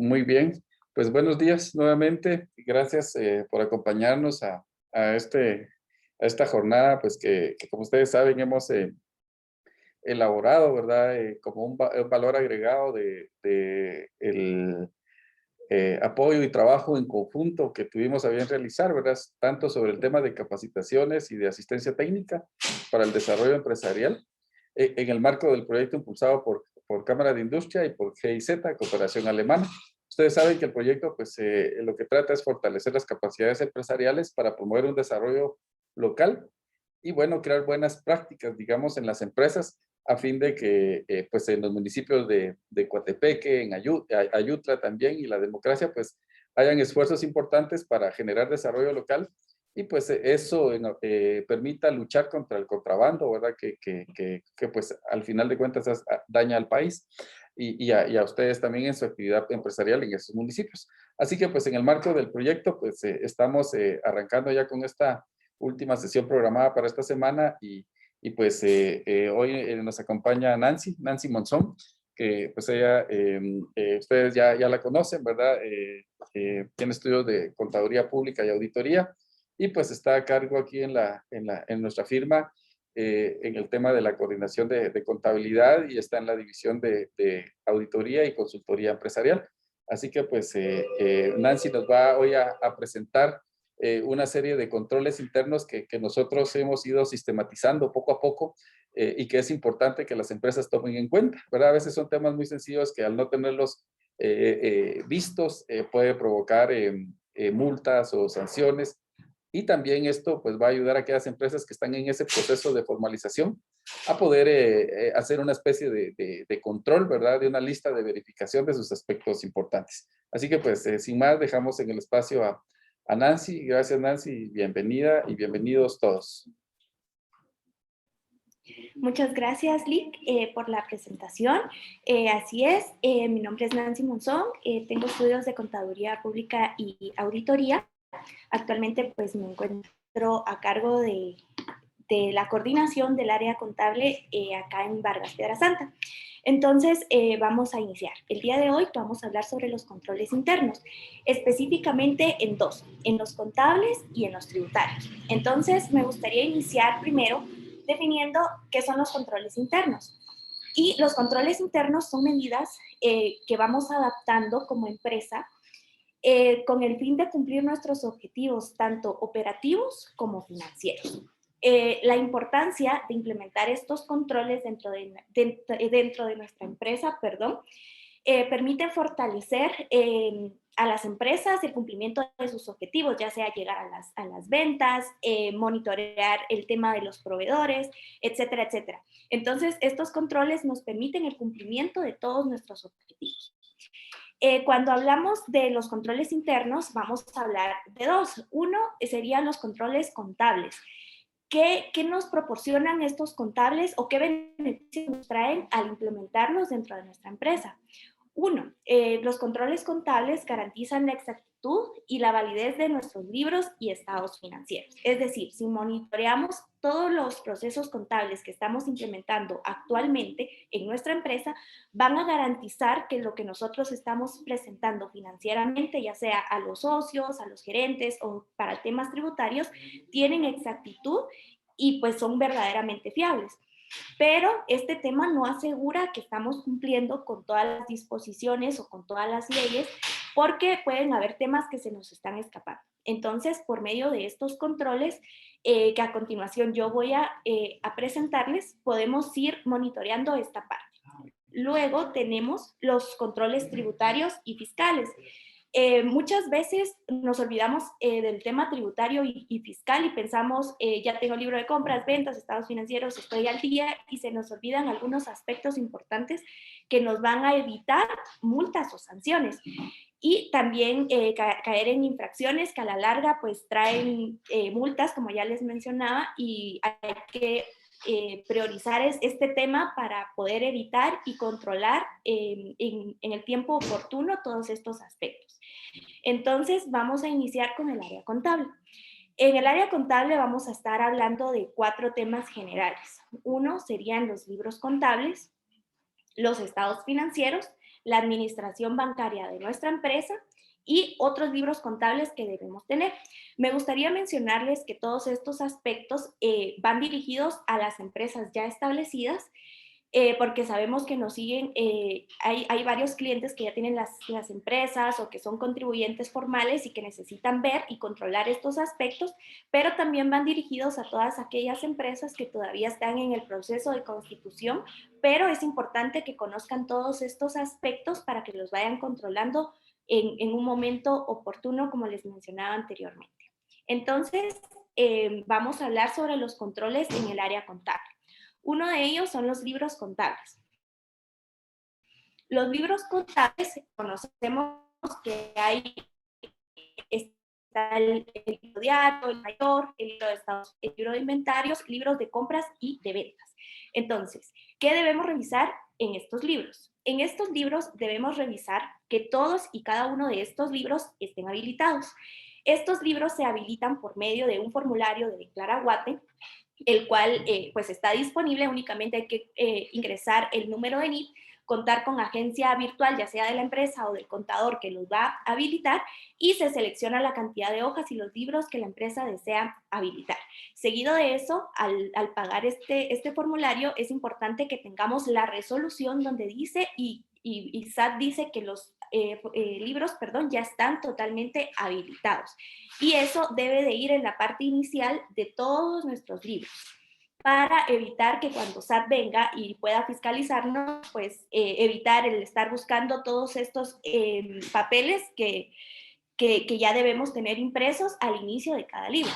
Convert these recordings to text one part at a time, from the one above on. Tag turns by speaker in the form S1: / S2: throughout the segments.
S1: Muy bien, pues buenos días nuevamente. Gracias por acompañarnos a, este, a esta jornada, pues que como ustedes saben hemos elaborado, ¿verdad? Como un valor agregado de el apoyo y trabajo en conjunto que tuvimos a bien realizar, ¿verdad? Tanto sobre el tema de capacitaciones y de asistencia técnica para el desarrollo empresarial, en el marco del proyecto impulsado por Cámara de Industria y por GIZ, Cooperación Alemana. Ustedes saben que el proyecto, pues, lo que trata es fortalecer las capacidades empresariales para promover un desarrollo local y, bueno, crear buenas prácticas, digamos, en las empresas a fin de que, pues, en los municipios de Coatepeque, en Ayutla también, y la democracia, pues, hayan esfuerzos importantes para generar desarrollo local y, pues, eso permita luchar contra el contrabando, ¿verdad? Que pues, al final de cuentas, daña al país y a ustedes también en su actividad empresarial en esos municipios. Así que, pues, en el marco del proyecto, pues, estamos arrancando ya con esta última sesión programada para esta semana y pues hoy nos acompaña Nancy Monzón, que pues ella, ustedes ya la conocen, ¿verdad? Tiene estudios de contaduría pública y auditoría y pues está a cargo aquí en nuestra firma en el tema de la coordinación de contabilidad y está en la división de auditoría y consultoría empresarial. Así que pues Nancy nos va hoy a presentar una serie de controles internos que nosotros hemos ido sistematizando poco a poco y que es importante que las empresas tomen en cuenta, ¿verdad? A veces son temas muy sencillos que al no tenerlos vistos puede provocar multas o sanciones y también esto pues va a ayudar a aquellas empresas que están en ese proceso de formalización a poder hacer una especie de control, ¿verdad? De una lista de verificación de sus aspectos importantes. Así que pues sin más dejamos en el espacio a Nancy. Gracias, Nancy. Bienvenida y bienvenidos todos.
S2: Muchas gracias, Lick, por la presentación. Así es, mi nombre es Nancy Monzón, tengo estudios de Contaduría Pública y Auditoría. Actualmente, pues, me encuentro a cargo de la coordinación del área contable acá en Vargas Piedra Santa. Entonces, vamos a iniciar. El día de hoy vamos a hablar sobre los controles internos, específicamente en dos, en los contables y en los tributarios. Entonces, me gustaría iniciar primero definiendo qué son los controles internos. Y los controles internos son medidas que vamos adaptando como empresa con el fin de cumplir nuestros objetivos, tanto operativos como financieros. La importancia de implementar estos controles dentro de nuestra empresa, permite fortalecer a las empresas el cumplimiento de sus objetivos, ya sea llegar a las ventas, monitorear el tema de los proveedores, etcétera, etcétera. Entonces, estos controles nos permiten el cumplimiento de todos nuestros objetivos. Cuando hablamos de los controles internos, vamos a hablar de dos. Uno serían los controles contables. ¿Qué nos proporcionan estos contables o qué beneficios nos traen al implementarlos dentro de nuestra empresa? Uno, los controles contables garantizan la exactitud y la validez de nuestros libros y estados financieros. Es decir, si monitoreamos todos los procesos contables que estamos implementando actualmente en nuestra empresa, van a garantizar que lo que nosotros estamos presentando financieramente, ya sea a los socios, a los gerentes o para temas tributarios, tienen exactitud y pues son verdaderamente fiables. Pero este tema no asegura que estamos cumpliendo con todas las disposiciones o con todas las leyes, porque pueden haber temas que se nos están escapando. Entonces, por medio de estos controles, que a continuación yo voy a presentarles, podemos ir monitoreando esta parte. Luego tenemos los controles tributarios y fiscales. Muchas veces nos olvidamos del tema tributario y fiscal y pensamos, ya tengo libro de compras, ventas, estados financieros, estoy al día y se nos olvidan algunos aspectos importantes que nos van a evitar multas o sanciones. Y también caer en infracciones que a la larga pues traen multas, como ya les mencionaba, y hay que priorizar este tema para poder evitar y controlar en el tiempo oportuno todos estos aspectos. Entonces, vamos a iniciar con el área contable. En el área contable vamos a estar hablando de 4 temas generales. Uno serían los libros contables, los estados financieros, la administración bancaria de nuestra empresa y otros libros contables que debemos tener. Me gustaría mencionarles que todos estos aspectos van dirigidos a las empresas ya establecidas, porque sabemos que nos siguen, hay varios clientes que ya tienen las empresas o que son contribuyentes formales y que necesitan ver y controlar estos aspectos, pero también van dirigidos a todas aquellas empresas que todavía están en el proceso de constitución, pero es importante que conozcan todos estos aspectos para que los vayan controlando en un momento oportuno, como les mencionaba anteriormente. Entonces, vamos a hablar sobre los controles en el área contable. Uno de ellos son los libros contables. Los libros contables conocemos que hay, está el libro diario, el mayor, el libro de estados, el libro de inventarios, libros de compras y de ventas. Entonces, ¿qué debemos revisar en estos libros? En estos libros debemos revisar que todos y cada uno de estos libros estén habilitados. Estos libros se habilitan por medio de un formulario de Declara Guate, el cual pues está disponible, únicamente hay que ingresar el número de NIF, contar con agencia virtual, ya sea de la empresa o del contador que los va a habilitar, y se selecciona la cantidad de hojas y los libros que la empresa desea habilitar. Seguido de eso, al pagar este formulario, es importante que tengamos la resolución donde dice, y SAT dice que los libros, ya están totalmente habilitados. Y eso debe de ir en la parte inicial de todos nuestros libros, para evitar que cuando SAT venga y pueda fiscalizarnos, pues evitar el estar buscando todos estos papeles que ya debemos tener impresos al inicio de cada libro.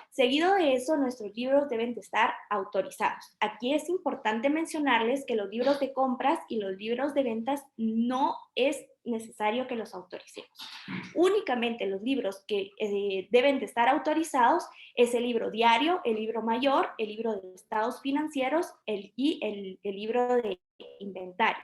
S2: Seguido de eso, nuestros libros deben de estar autorizados. Aquí es importante mencionarles que los libros de compras y los libros de ventas no es necesario que los autoricemos. Únicamente los libros que deben de estar autorizados es el libro diario, el libro mayor, el libro de estados financieros y el libro de inventario.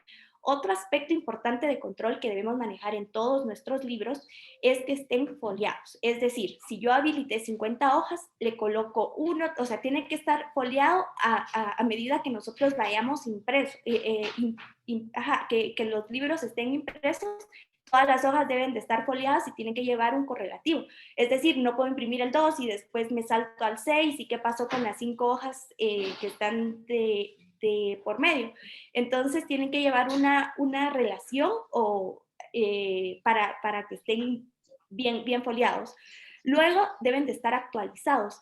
S2: Otro aspecto importante de control que debemos manejar en todos nuestros libros es que estén foliados. Es decir, si yo habilité 50 hojas, le coloco uno, o sea, tiene que estar foliado a medida que nosotros vayamos impresos, que los libros estén impresos. Todas las hojas deben de estar foliadas y tienen que llevar un correlativo. Es decir, no puedo imprimir el 2 y después me salto al 6 y qué pasó con las 5 hojas que están por medio. Entonces tienen que llevar una relación para que estén bien foliados. Luego deben de estar actualizados.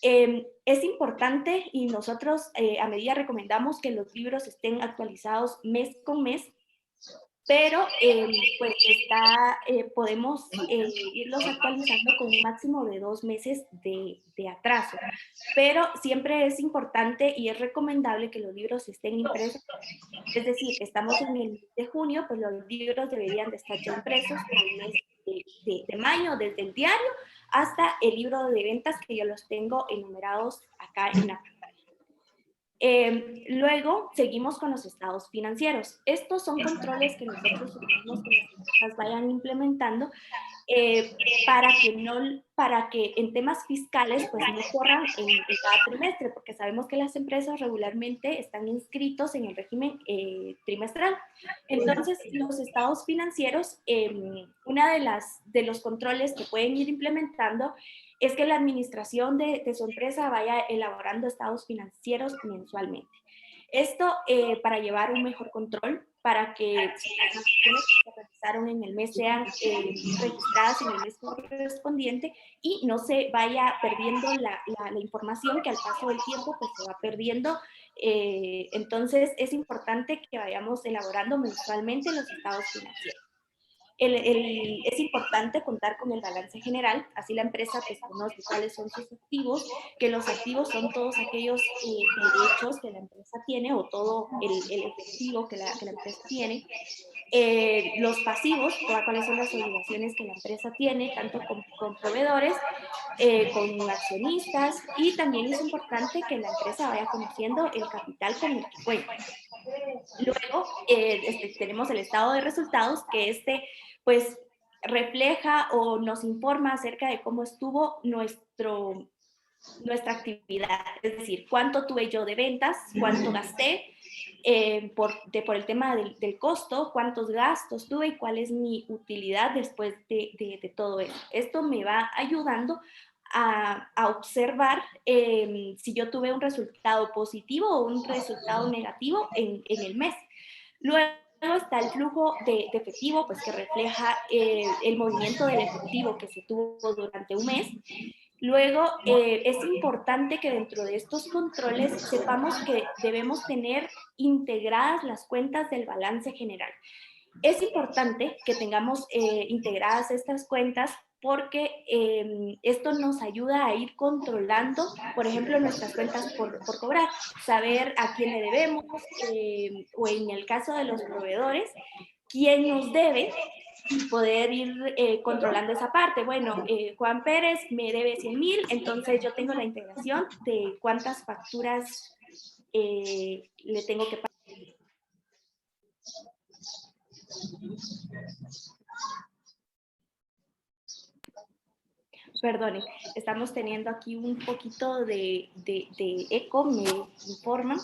S2: Es importante y nosotros a medida recomendamos que los libros estén actualizados mes con mes, pero pues podemos irlos actualizando con un máximo de 2 meses de atraso. Pero siempre es importante y es recomendable que los libros estén impresos. Es decir, estamos en el mes de junio, pues los libros deberían de estar ya impresos en el mes de mayo, desde el diario hasta el libro de ventas, que yo los tengo enumerados acá en la pantalla. Luego seguimos con los estados financieros. Estos son controles que nosotros sugerimos que las empresas vayan implementando para que en temas fiscales pues no corran en cada trimestre, porque sabemos que las empresas regularmente están inscritos en el régimen trimestral. Entonces, los estados financieros, una de los controles que pueden ir implementando es que la administración de su empresa vaya elaborando estados financieros mensualmente. Esto para llevar un mejor control, para que las transacciones que se realizaron en el mes sean registradas en el mes correspondiente y no se vaya perdiendo la información que al paso del tiempo pues se va perdiendo. Entonces es importante que vayamos elaborando mensualmente los estados financieros. Es importante contar con el balance general, así la empresa pues conoce cuáles son sus activos, que los activos son todos aquellos derechos que la empresa tiene o todo el efectivo que la empresa tiene, los pasivos, cuáles son las obligaciones que la empresa tiene, tanto con proveedores, con accionistas, y también es importante que la empresa vaya conociendo el capital con el que cuenta. Luego tenemos el estado de resultados, que pues refleja o nos informa acerca de cómo estuvo nuestra actividad, es decir, cuánto tuve yo de ventas, cuánto gasté, por el tema del costo, cuántos gastos tuve y cuál es mi utilidad después de todo eso. Esto me va ayudando a observar si yo tuve un resultado positivo o un resultado negativo en el mes. Luego está el flujo de efectivo, pues que refleja el movimiento del efectivo que se tuvo durante un mes. Luego, es importante que dentro de estos controles sepamos que debemos tener integradas las cuentas del balance general. Es importante que tengamos integradas estas cuentas porque esto nos ayuda a ir controlando, por ejemplo, nuestras cuentas por cobrar, saber a quién le debemos o en el caso de los proveedores, quién nos debe y poder ir controlando esa parte. Bueno, Juan Pérez me debe 100,000, entonces yo tengo la integración de cuántas facturas le tengo que pagar. Perdonen, estamos teniendo aquí un poquito de eco, me informan,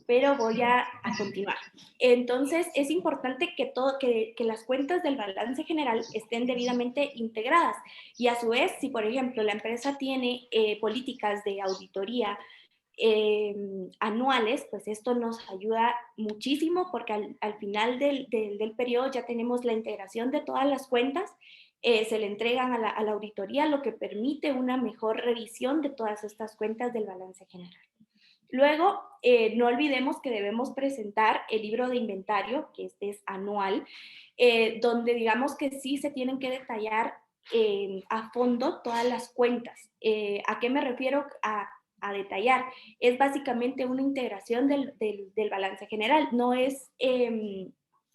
S2: pero voy a continuar. Entonces, es importante que las cuentas del balance general estén debidamente integradas y a su vez, si por ejemplo la empresa tiene políticas de auditoría anuales, pues esto nos ayuda muchísimo porque al final del periodo ya tenemos la integración de todas las cuentas, se le entregan a la auditoría, lo que permite una mejor revisión de todas estas cuentas del balance general. Luego, no olvidemos que debemos presentar el libro de inventario, que este es anual, donde digamos que sí se tienen que detallar a fondo todas las cuentas. ¿A qué me refiero a detallar? Es básicamente una integración del balance general. No es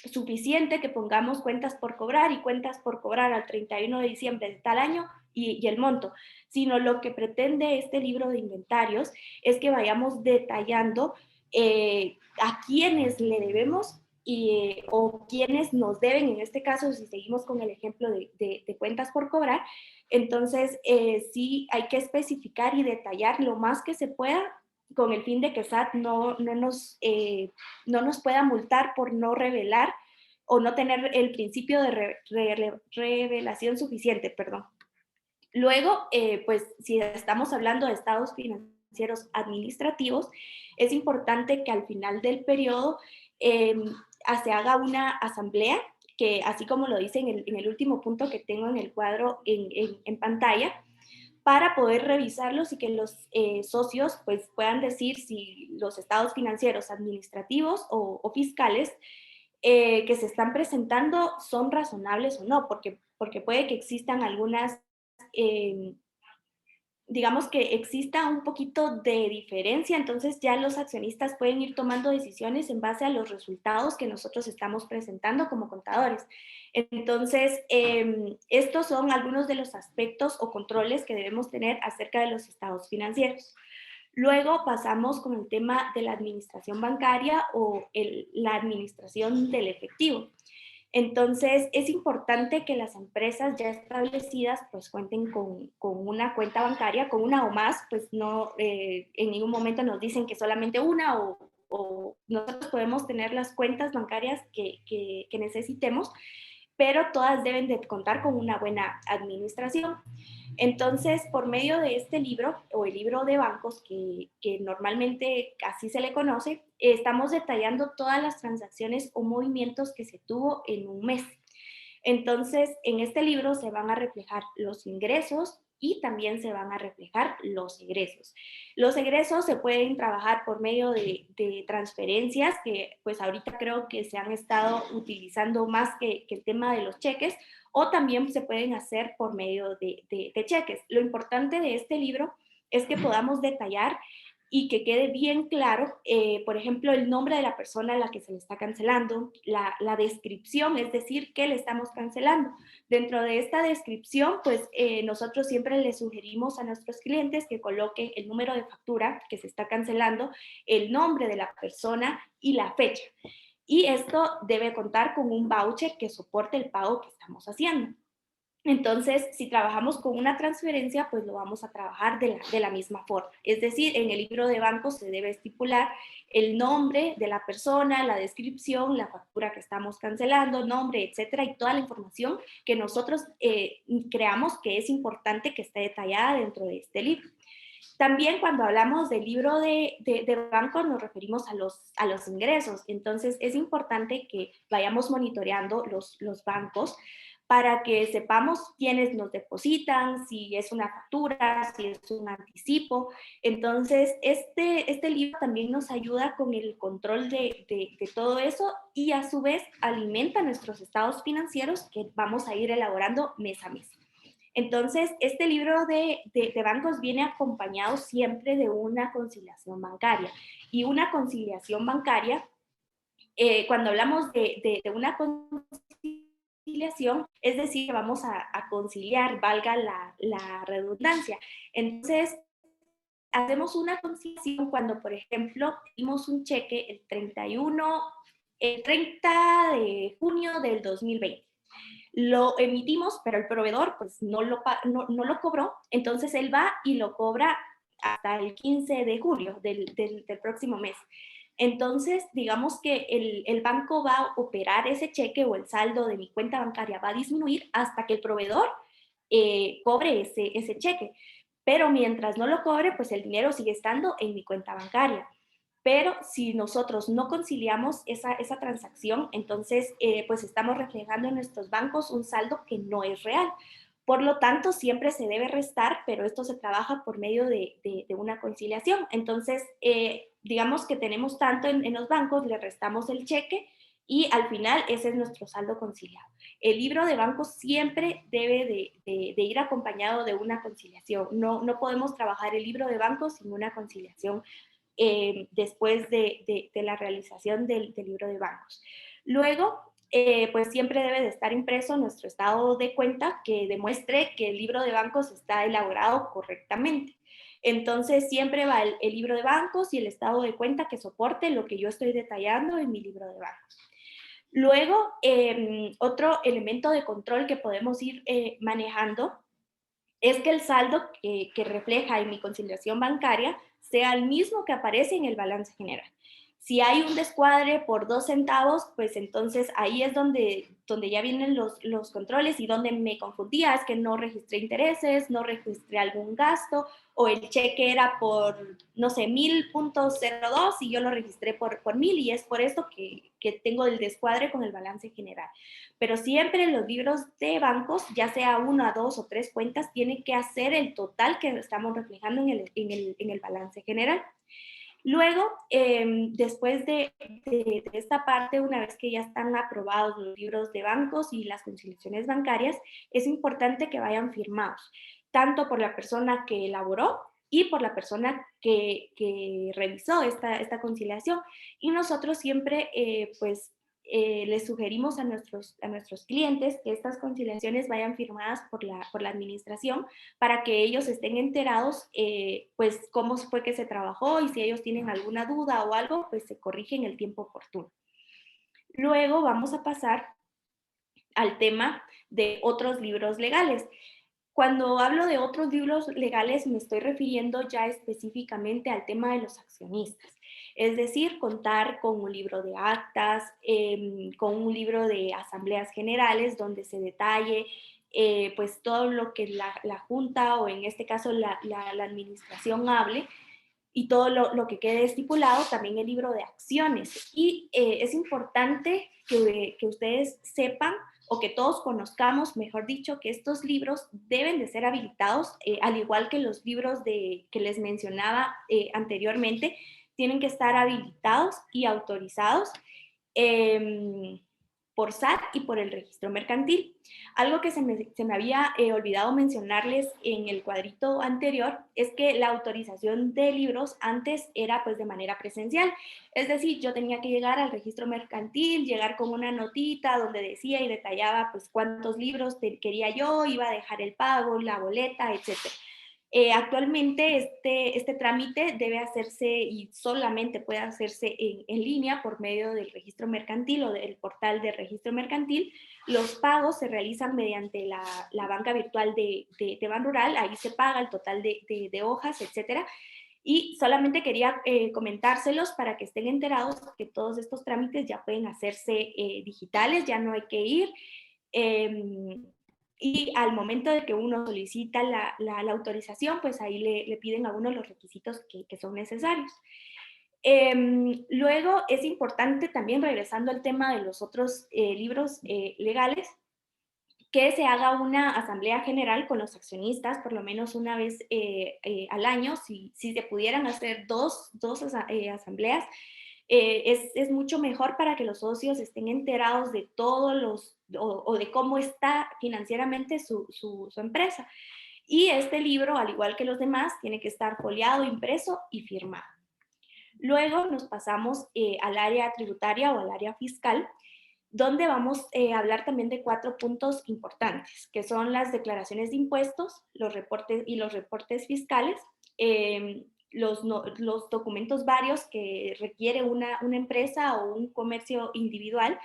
S2: suficiente que pongamos cuentas por cobrar y cuentas por cobrar al 31 de diciembre de tal año y el monto, sino lo que pretende este libro de inventarios es que vayamos detallando a quiénes le debemos o quiénes nos deben, en este caso, si seguimos con el ejemplo de cuentas por cobrar, entonces sí hay que especificar y detallar lo más que se pueda con el fin de que SAT no nos pueda multar por no revelar o no tener el principio de revelación suficiente, perdón. Luego, pues si estamos hablando de estados financieros administrativos, es importante que al final del periodo se haga una asamblea, que así como lo dice en el último punto que tengo en el cuadro en pantalla, para poder revisarlos y que los socios pues, puedan decir si los estados financieros administrativos o fiscales que se están presentando son razonables o no, porque puede que existan algunas digamos que exista un poquito de diferencia, entonces ya los accionistas pueden ir tomando decisiones en base a los resultados que nosotros estamos presentando como contadores. Entonces, estos son algunos de los aspectos o controles que debemos tener acerca de los estados financieros. Luego pasamos con el tema de la administración bancaria o la administración del efectivo. Entonces, es importante que las empresas ya establecidas pues cuenten con una cuenta bancaria, con una o más, pues no, en ningún momento nos dicen que solamente una o nosotros podemos tener las cuentas bancarias que necesitemos, pero todas deben de contar con una buena administración. Entonces, por medio de este libro, o el libro de bancos, que normalmente así se le conoce, estamos detallando todas las transacciones o movimientos que se tuvo en un mes. Entonces, en este libro se van a reflejar los ingresos y también se van a reflejar los egresos. Los egresos se pueden trabajar por medio de transferencias, que pues ahorita creo que se han estado utilizando más que el tema de los cheques, o también se pueden hacer por medio de cheques. Lo importante de este libro es que podamos detallar y que quede bien claro, por ejemplo, el nombre de la persona a la que se le está cancelando, la descripción, es decir, qué le estamos cancelando. Dentro de esta descripción, pues nosotros siempre le sugerimos a nuestros clientes que coloquen el número de factura que se está cancelando, el nombre de la persona y la fecha. Y esto debe contar con un voucher que soporte el pago que estamos haciendo. Entonces, si trabajamos con una transferencia, pues lo vamos a trabajar de la misma forma. Es decir, en el libro de banco se debe estipular el nombre de la persona, la descripción, la factura que estamos cancelando, nombre, etcétera, y toda la información que nosotros creamos que es importante que esté detallada dentro de este libro. También cuando hablamos del libro de banco nos referimos a los ingresos. Entonces es importante que vayamos monitoreando los bancos para que sepamos quiénes nos depositan, si es una factura, si es un anticipo. Entonces, este libro también nos ayuda con el control de todo eso y a su vez alimenta nuestros estados financieros que vamos a ir elaborando mes a mes. Entonces, este libro de bancos viene acompañado siempre de una conciliación bancaria. Y una conciliación bancaria, cuando hablamos de una conciliación, es decir, que vamos a conciliar, valga la redundancia. Entonces, hacemos una conciliación cuando, por ejemplo, dimos un cheque el 30 de junio del 2020. Lo emitimos, pero el proveedor pues no lo cobró, entonces él va y lo cobra hasta el 15 de julio del próximo mes. Entonces, digamos que el banco va a operar ese cheque o el saldo de mi cuenta bancaria va a disminuir hasta que el proveedor cobre ese cheque. Pero mientras no lo cobre, pues el dinero sigue estando en mi cuenta bancaria. Pero si nosotros no conciliamos esa transacción, entonces pues estamos reflejando en nuestros bancos un saldo que no es real. Por lo tanto, siempre se debe restar, pero esto se trabaja por medio de una conciliación. Entonces, digamos que tenemos tanto en los bancos, le restamos el cheque y al final ese es nuestro saldo conciliado. El libro de banco siempre debe de ir acompañado de una conciliación. No podemos trabajar el libro de banco sin una conciliación después de la realización del libro de bancos. Luego, pues siempre debe de estar impreso nuestro estado de cuenta que demuestre que el libro de bancos está elaborado correctamente. Entonces, siempre va el libro de bancos y el estado de cuenta que soporte lo que yo estoy detallando en mi libro de bancos. Luego, otro elemento de control que podemos ir manejando es que el saldo que refleja en mi conciliación bancaria sea el mismo que aparece en el balance general. Si hay un descuadre por 2 centavos, pues entonces ahí es donde ya vienen los controles y donde me confundía, es que no registré intereses, no registré algún gasto, o el cheque era por, no sé, 1000.02 y yo lo registré por 1000 y es por esto que tengo el descuadre con el balance general. Pero siempre los libros de bancos, ya sea 1, 2 o 3 cuentas, tienen que hacer el total que estamos reflejando en el balance general. Luego, después de esta parte, una vez que ya están aprobados los libros de bancos y las conciliaciones bancarias, es importante que vayan firmados, tanto por la persona que elaboró y por la persona que revisó esta conciliación. Y nosotros siempre, pues, les sugerimos a nuestros clientes que estas conciliaciones vayan firmadas por la administración para que ellos estén enterados, pues, cómo fue que se trabajó y si ellos tienen alguna duda o algo, pues se corrige en el tiempo oportuno. Luego vamos a pasar al tema de otros libros legales. Cuando hablo de otros libros legales, me estoy refiriendo ya específicamente al tema de los accionistas. Es decir, contar con un libro de actas, con un libro de asambleas generales donde se detalle pues todo lo que la Junta o en este caso la administración hable y todo lo que quede estipulado, también el libro de acciones. Y es importante que ustedes sepan o que todos conozcamos, mejor dicho, que estos libros deben de ser habilitados, al igual que los libros que les mencionaba anteriormente, tienen que estar habilitados y autorizados por SAT y por el registro mercantil. Algo que se me había olvidado mencionarles en el cuadrito anterior es que la autorización de libros antes era pues de manera presencial. Es decir, yo tenía que llegar al registro mercantil, llegar con una notita donde decía y detallaba pues cuántos libros quería yo, iba a dejar el pago, la boleta, etc. Actualmente este trámite debe hacerse y solamente puede hacerse en línea por medio del registro mercantil o del portal de registro mercantil. Los pagos se realizan mediante la banca virtual de Banrural, ahí se paga el total de hojas, etcétera. Y solamente quería comentárselos para que estén enterados que todos estos trámites ya pueden hacerse digitales, ya no hay que ir. Eh, y al momento de que uno solicita la autorización, pues ahí le piden a uno los requisitos que son necesarios. Luego es importante también, regresando al tema de los otros libros legales, que se haga una asamblea general con los accionistas, por lo menos una vez al año, si se pudieran hacer dos asambleas, es mucho mejor para que los socios estén enterados de todos o de cómo está financieramente su empresa. Y este libro, al igual que los demás, tiene que estar foliado, impreso y firmado. Luego nos pasamos al área tributaria o al área fiscal, donde vamos a hablar también de 4 puntos importantes, que son las declaraciones de impuestos, los reportes fiscales, los documentos varios que requiere una empresa o un comercio individual,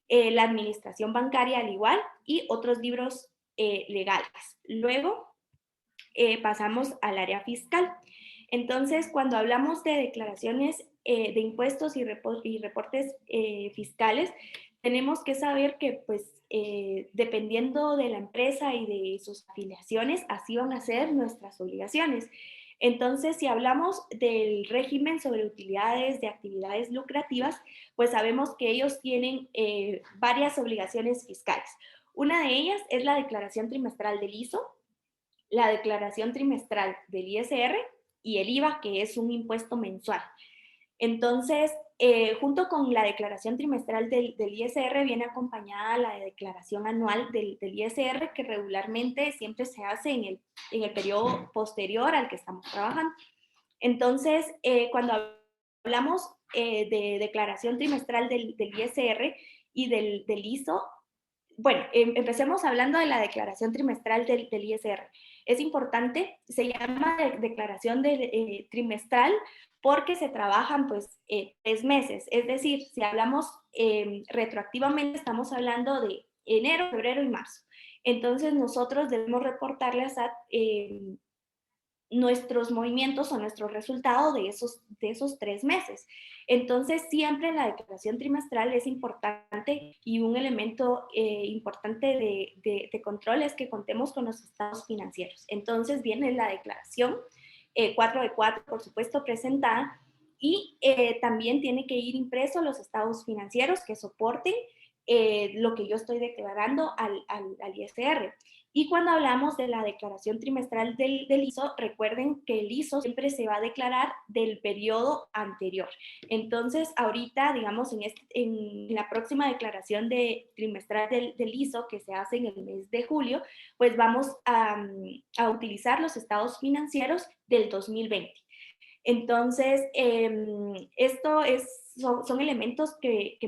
S2: la administración bancaria al igual, y otros libros legales. Luego pasamos al área fiscal. Entonces, cuando hablamos de declaraciones de impuestos y reportes fiscales, tenemos que saber que, pues, dependiendo de la empresa y de sus afiliaciones, así van a ser nuestras obligaciones. Entonces, si hablamos del régimen sobre utilidades de actividades lucrativas, pues sabemos que ellos tienen varias obligaciones fiscales. Una de ellas es la declaración trimestral del ISO, la declaración trimestral del ISR y el IVA, que es un impuesto mensual. Entonces, junto con la declaración trimestral del ISR viene acompañada la declaración anual del ISR, que regularmente siempre se hace en el periodo posterior al que estamos trabajando. Entonces, cuando hablamos de declaración trimestral del ISR y del ISO, bueno, empecemos hablando de la declaración trimestral del ISR. Es importante, se llama declaración trimestral porque se trabajan pues 3 meses. Es decir, si hablamos retroactivamente, estamos hablando de enero, febrero y marzo. Entonces nosotros debemos reportarle a SAT nuestros movimientos o nuestro resultado de esos 3 meses. Entonces, siempre la declaración trimestral es importante y un elemento importante de control es que contemos con los estados financieros. Entonces, viene la declaración 4 de 4, por supuesto, presentada y también tiene que ir impreso los estados financieros que soporten lo que yo estoy declarando al ISR. Y cuando hablamos de la declaración trimestral del ISO, recuerden que el ISO siempre se va a declarar del periodo anterior. Entonces, ahorita, digamos, en la próxima declaración trimestral del ISO, que se hace en el mes de julio, pues vamos a utilizar los estados financieros del 2020. Entonces, son elementos que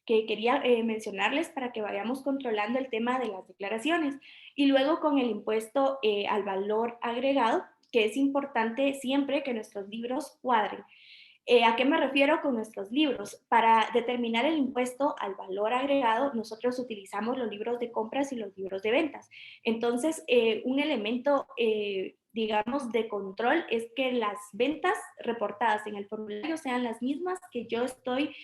S2: quería mencionarles para que vayamos controlando el tema de las declaraciones. Y luego con el impuesto al valor agregado, que es importante siempre que nuestros libros cuadren. ¿A qué me refiero con nuestros libros? Para determinar el impuesto al valor agregado, nosotros utilizamos los libros de compras y los libros de ventas. Entonces, un elemento, digamos, de control es que las ventas reportadas en el formulario sean las mismas que yo estoy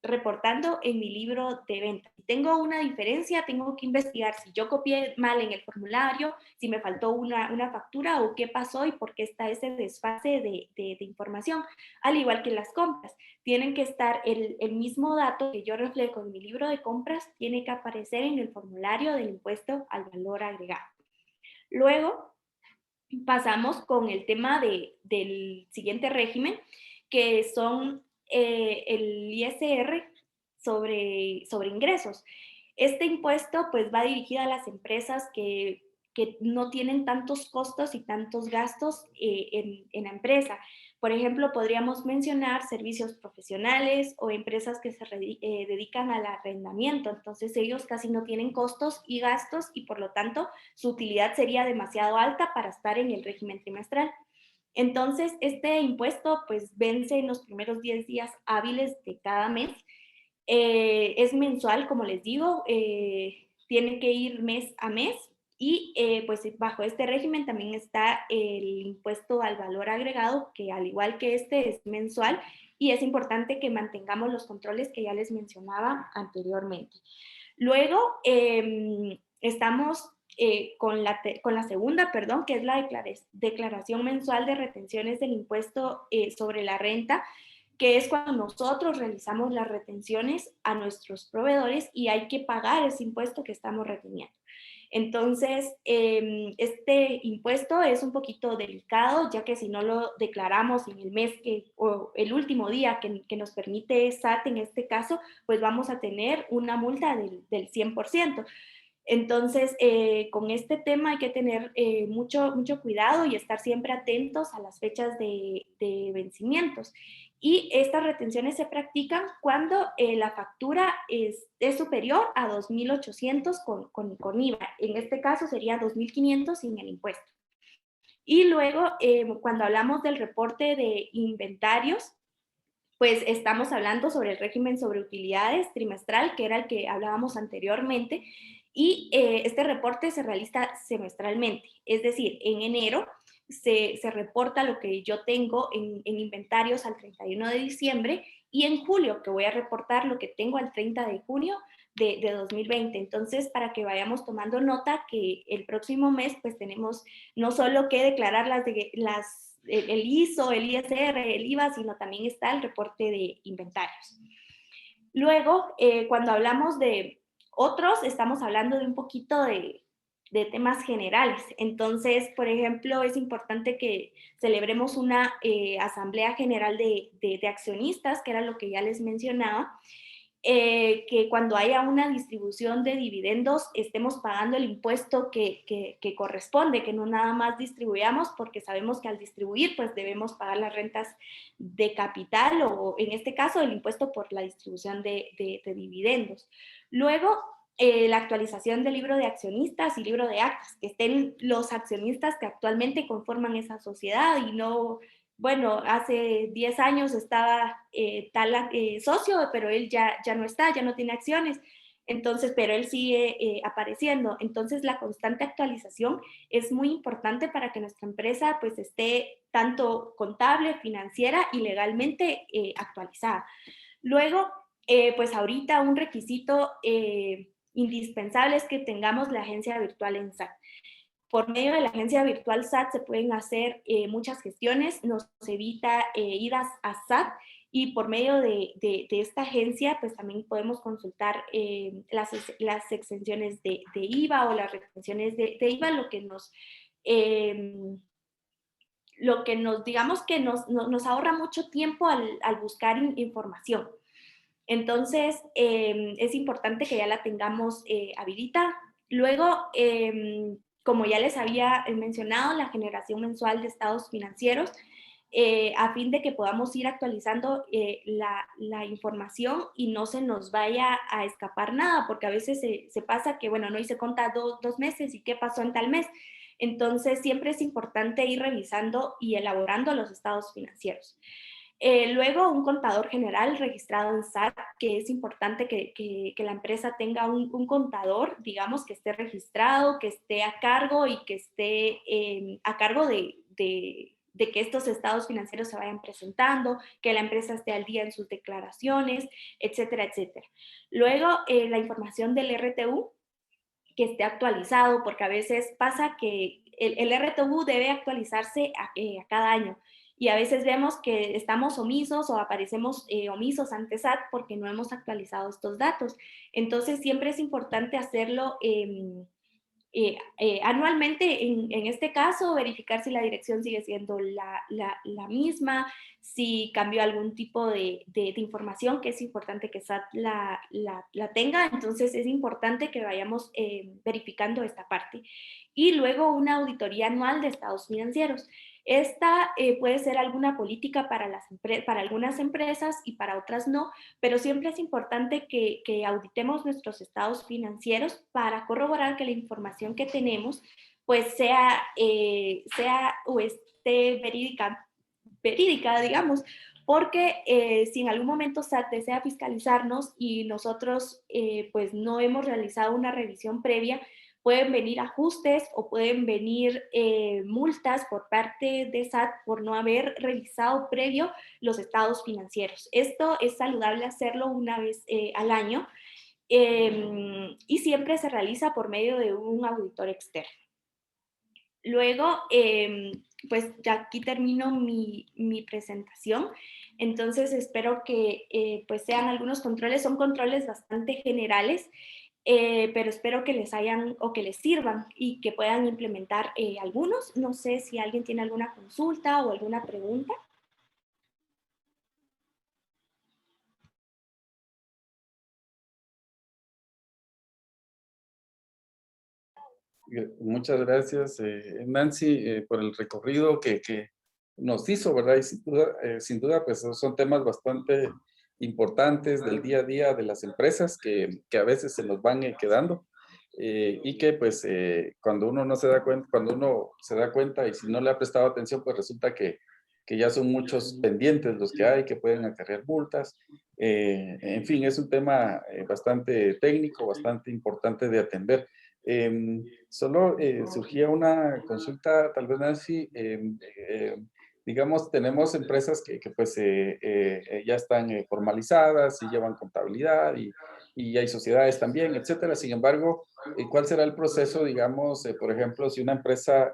S2: reportando en mi libro de venta. Si tengo una diferencia, tengo que investigar si yo copié mal en el formulario, si me faltó una factura o qué pasó y por qué está ese desfase de información. Al igual que las compras, tienen que estar el mismo dato que yo reflejo en mi libro de compras, tiene que aparecer en el formulario del impuesto al valor agregado. Luego, pasamos con el tema del siguiente régimen, que son el ISR sobre ingresos. Este impuesto pues va dirigido a las empresas que no tienen tantos costos y tantos gastos en la empresa. Por ejemplo, podríamos mencionar servicios profesionales o empresas que se dedican al arrendamiento. Entonces, ellos casi no tienen costos y gastos y por lo tanto su utilidad sería demasiado alta para estar en el régimen trimestral. Entonces, este impuesto pues vence en los primeros 10 días hábiles de cada mes. Es mensual, como les digo, tiene que ir mes a mes y pues bajo este régimen también está el impuesto al valor agregado, que al igual que este es mensual y es importante que mantengamos los controles que ya les mencionaba anteriormente. Luego estamos con la segunda, perdón, que es la declaración mensual de retenciones del impuesto sobre la renta, que es cuando nosotros realizamos las retenciones a nuestros proveedores y hay que pagar ese impuesto que estamos reteniendo. Entonces, este impuesto es un poquito delicado, ya que si no lo declaramos en el mes o el último día que nos permite SAT en este caso, pues vamos a tener una multa del 100%. Entonces, con este tema hay que tener mucho cuidado y estar siempre atentos a las fechas de vencimientos. Y estas retenciones se practican cuando la factura es superior a 2.800 con IVA. En este caso sería 2.500 sin el impuesto. Y luego, cuando hablamos del reporte de inventarios, pues estamos hablando sobre el régimen sobre utilidades trimestral, que era el que hablábamos anteriormente, y este reporte se realiza semestralmente, es decir, en enero se reporta lo que yo tengo en inventarios al 31 de diciembre y en julio que voy a reportar lo que tengo al 30 de junio de 2020. Entonces, para que vayamos tomando nota que el próximo mes pues tenemos no solo que declarar el ISO, el ISR, el IVA, sino también está el reporte de inventarios. Luego, cuando hablamos de otros, estamos hablando de un poquito de temas generales. Entonces, por ejemplo, es importante que celebremos una asamblea general de accionistas, que era lo que ya les mencionaba, que cuando haya una distribución de dividendos estemos pagando el impuesto que corresponde, que no nada más distribuyamos, porque sabemos que al distribuir pues debemos pagar las rentas de capital o en este caso el impuesto por la distribución de dividendos. Luego, la actualización del libro de accionistas y libro de actas, que estén los accionistas que actualmente conforman esa sociedad y no, bueno, hace 10 años estaba tal socio, pero él ya no está, ya no tiene acciones, entonces, pero él sigue apareciendo. Entonces, la constante actualización es muy importante para que nuestra empresa pues esté tanto contable, financiera y legalmente actualizada. Luego, pues ahorita un requisito indispensable es que tengamos la agencia virtual en SAT. Por medio de la agencia virtual SAT se pueden hacer muchas gestiones, nos evita ir a SAT y por medio de esta agencia pues también podemos consultar las exenciones de IVA o las retenciones de IVA, digamos que nos ahorra mucho tiempo al buscar información. Entonces, es importante que ya la tengamos habilitada. Luego, como ya les había mencionado, la generación mensual de estados financieros, a fin de que podamos ir actualizando la información y no se nos vaya a escapar nada, porque a veces se pasa que, bueno, no hice cuenta dos meses y qué pasó en tal mes. Entonces, siempre es importante ir revisando y elaborando los estados financieros. Luego, un contador general registrado en SAT, que es importante que la empresa tenga un contador, digamos, que esté registrado, que esté a cargo y que esté a cargo de que estos estados financieros se vayan presentando, que la empresa esté al día en sus declaraciones, etcétera, etcétera. Luego, la información del RTU, que esté actualizado, porque a veces pasa que el RTU debe actualizarse a cada año y a veces vemos que estamos omisos o aparecemos omisos ante SAT porque no hemos actualizado estos datos. Entonces siempre es importante hacerlo anualmente, en este caso, verificar si la dirección sigue siendo la misma, si cambió algún tipo de información, que es importante que SAT la tenga. Entonces es importante que vayamos verificando esta parte. Y luego una auditoría anual de estados financieros. Esta puede ser alguna política para algunas empresas y para otras no, pero siempre es importante que auditemos nuestros estados financieros para corroborar que la información que tenemos pues sea o esté verídica, digamos, porque si en algún momento SAT desea fiscalizarnos y nosotros pues no hemos realizado una revisión previa, pueden venir ajustes o pueden venir multas por parte de SAT por no haber revisado previo los estados financieros. Esto es saludable hacerlo una vez al año y siempre se realiza por medio de un auditor externo. Luego, pues ya aquí termino mi presentación. Entonces espero que pues sean algunos controles, son controles bastante generales, pero espero que les hayan o que les sirvan y que puedan implementar algunos. No sé si alguien tiene alguna consulta o alguna pregunta.
S1: Muchas gracias, Nancy, por el recorrido que nos hizo, ¿verdad? Y sin duda, pues son temas bastante importantes del día a día de las empresas que a veces se nos van quedando y que pues cuando uno no se da cuenta, cuando uno se da cuenta y si no le ha prestado atención, pues resulta que ya son muchos pendientes los que hay que pueden acarrear multas. En fin, es un tema bastante técnico, bastante importante de atender. Solo surgía una consulta, tal vez Nancy, digamos, tenemos empresas que pues ya están formalizadas y llevan contabilidad y hay sociedades también, etcétera. Sin embargo, ¿cuál será el proceso, digamos, por ejemplo, si una empresa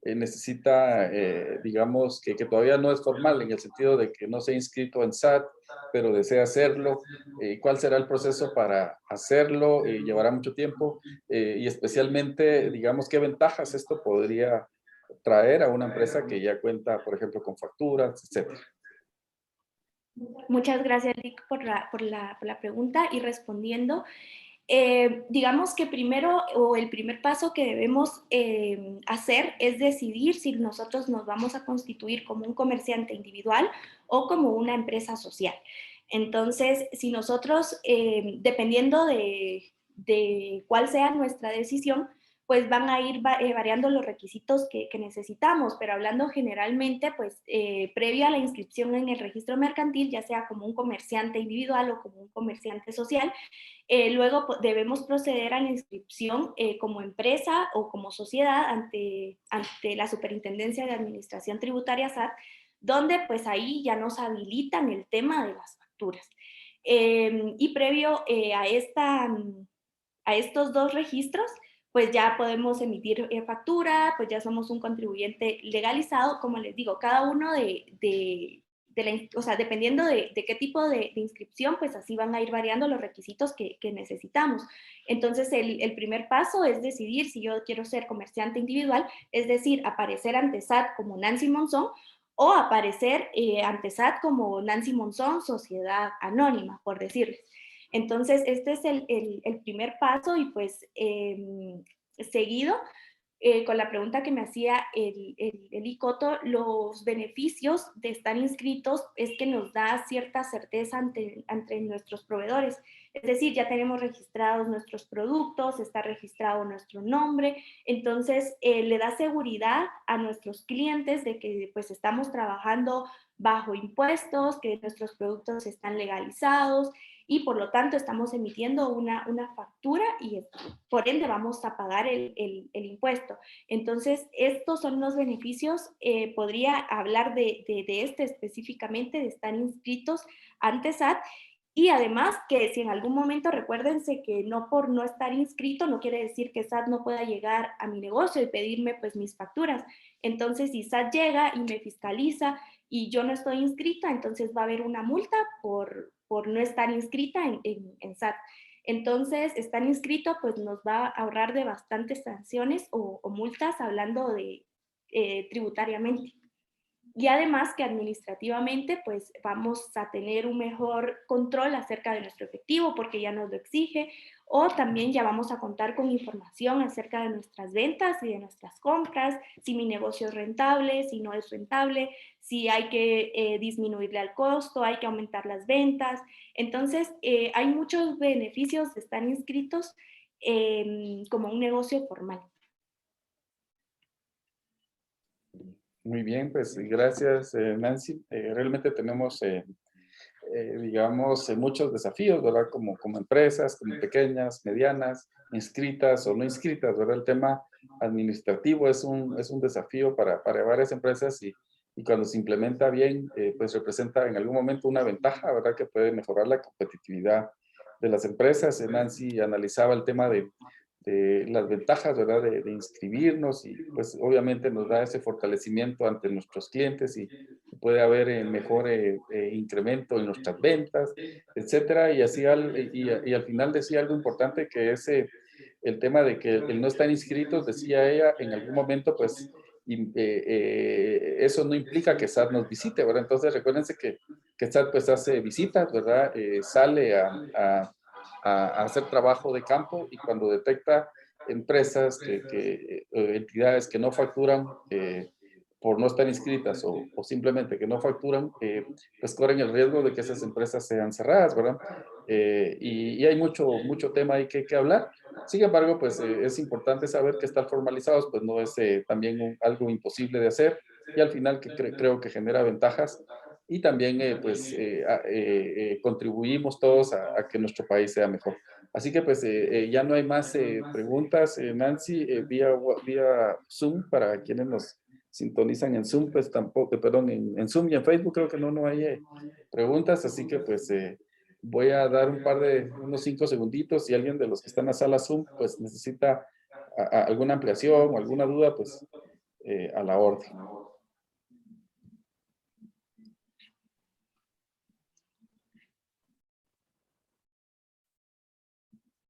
S1: necesita, digamos, que todavía no es formal en el sentido de que no se ha inscrito en SAT, pero desea hacerlo? ¿Cuál será el proceso para hacerlo? ¿Llevará mucho tiempo? Y especialmente, digamos, ¿qué ventajas esto podría traer a una empresa que ya cuenta, por ejemplo, con facturas, etcétera?
S2: Muchas gracias, Lick, por la pregunta y respondiendo. Digamos que primero o el primer paso que debemos hacer es decidir si nosotros nos vamos a constituir como un comerciante individual o como una empresa social. Entonces, si nosotros, dependiendo de cuál sea nuestra decisión, pues van a ir variando los requisitos que necesitamos, pero hablando generalmente, pues previa a la inscripción en el registro mercantil, ya sea como un comerciante individual o como un comerciante social, luego debemos proceder a la inscripción como empresa o como sociedad ante la Superintendencia de Administración Tributaria SAT, donde pues ahí ya nos habilitan el tema de las facturas. Y previo a estos dos registros, pues ya podemos emitir factura, pues ya somos un contribuyente legalizado. Como les digo, cada uno o sea, dependiendo de qué tipo de inscripción, pues así van a ir variando los requisitos que necesitamos. Entonces, el primer paso es decidir si yo quiero ser comerciante individual, es decir, aparecer ante SAT como Nancy Monzón, o aparecer ante SAT como Nancy Monzón, sociedad anónima, por decirles. Entonces, este es el primer paso y pues seguido, con la pregunta que me hacía el ICOTO, los beneficios de estar inscritos es que nos da cierta certeza ante nuestros proveedores. Es decir, ya tenemos registrados nuestros productos, está registrado nuestro nombre, entonces le da seguridad a nuestros clientes de que pues estamos trabajando bajo impuestos, que nuestros productos están legalizados y por lo tanto estamos emitiendo una factura y por ende vamos a pagar el impuesto. Entonces, estos son los beneficios. Podría hablar de este específicamente, de estar inscritos ante SAT. Y además que si en algún momento, recuérdense que no por no estar inscrito no quiere decir que SAT no pueda llegar a mi negocio y pedirme pues mis facturas. Entonces, si SAT llega y me fiscaliza y yo no estoy inscrita, entonces va a haber una multa por no estar inscrita en SAT. Entonces, estar inscrito pues nos va a ahorrar de bastantes sanciones o multas hablando de tributariamente. y además que administrativamente pues vamos a tener un mejor control acerca de nuestro efectivo porque ya nos lo exige, o también ya vamos a contar con información acerca de nuestras ventas y de nuestras compras, si mi negocio es rentable, si no es rentable, si hay que disminuirle al costo, hay que aumentar las ventas. Entonces, hay muchos beneficios de estar inscritos como un negocio formal.
S1: Muy bien, pues gracias, Nancy. Realmente tenemos, digamos, muchos desafíos, ¿verdad? Como empresas, como pequeñas, medianas, inscritas o no inscritas, ¿verdad? El tema administrativo es un desafío para varias empresas y cuando se implementa bien, pues representa en algún momento una ventaja, ¿verdad? Que puede mejorar la competitividad de las empresas. Nancy analizaba el tema de las ventajas, ¿verdad? De inscribirnos y pues obviamente nos da ese fortalecimiento ante nuestros clientes y puede haber mejor incremento en nuestras ventas, etcétera. Y así y al final decía algo importante que es el tema de que el no estar inscritos, decía ella, en algún momento pues eso no implica que SAT nos visite, ¿verdad? Entonces recuérdense que SAT pues hace visitas, ¿verdad? Sale a hacer trabajo de campo y cuando detecta empresas, entidades que no facturan por no estar inscritas o simplemente que no facturan, pues corren el riesgo de que esas empresas sean cerradas, ¿verdad? Y hay mucho tema ahí que hablar. Sin embargo, pues es importante saber que estar formalizados, pues no es también algo imposible de hacer y al final que creo que genera ventajas y también contribuimos todos a que nuestro país sea mejor. Así que pues ya no hay más preguntas, Nancy, vía Zoom, para quienes nos sintonizan en Zoom, pues tampoco, perdón, en Zoom y en Facebook creo que no hay preguntas, así que pues voy a dar unos 5 segunditos, si alguien de los que están en la sala Zoom pues necesita alguna ampliación o alguna duda, pues a la orden.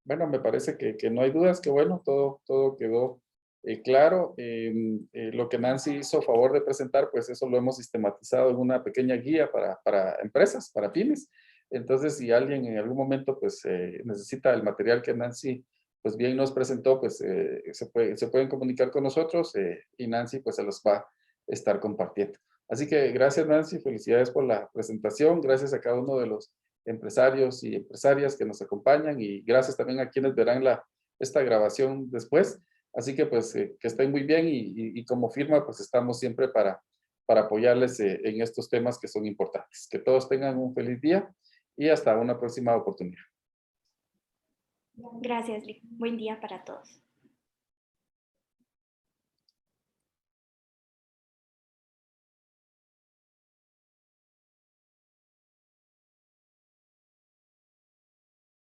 S1: Bueno, me parece que no hay dudas, que bueno, todo quedó claro. Lo que Nancy hizo favor de presentar, pues eso lo hemos sistematizado en una pequeña guía para empresas, para pymes. Entonces, si alguien en algún momento pues necesita el material que Nancy pues bien nos presentó, pues se pueden comunicar con nosotros y Nancy pues se los va a estar compartiendo. Así que gracias Nancy, felicidades por la presentación, gracias a cada uno de los empresarios y empresarias que nos acompañan y gracias también a quienes verán esta grabación después. Así que pues que estén muy bien y como firma pues estamos siempre para apoyarles en estos temas que son importantes. Que todos tengan un feliz día y hasta una próxima oportunidad.
S2: Gracias, Lick. Buen día para todos.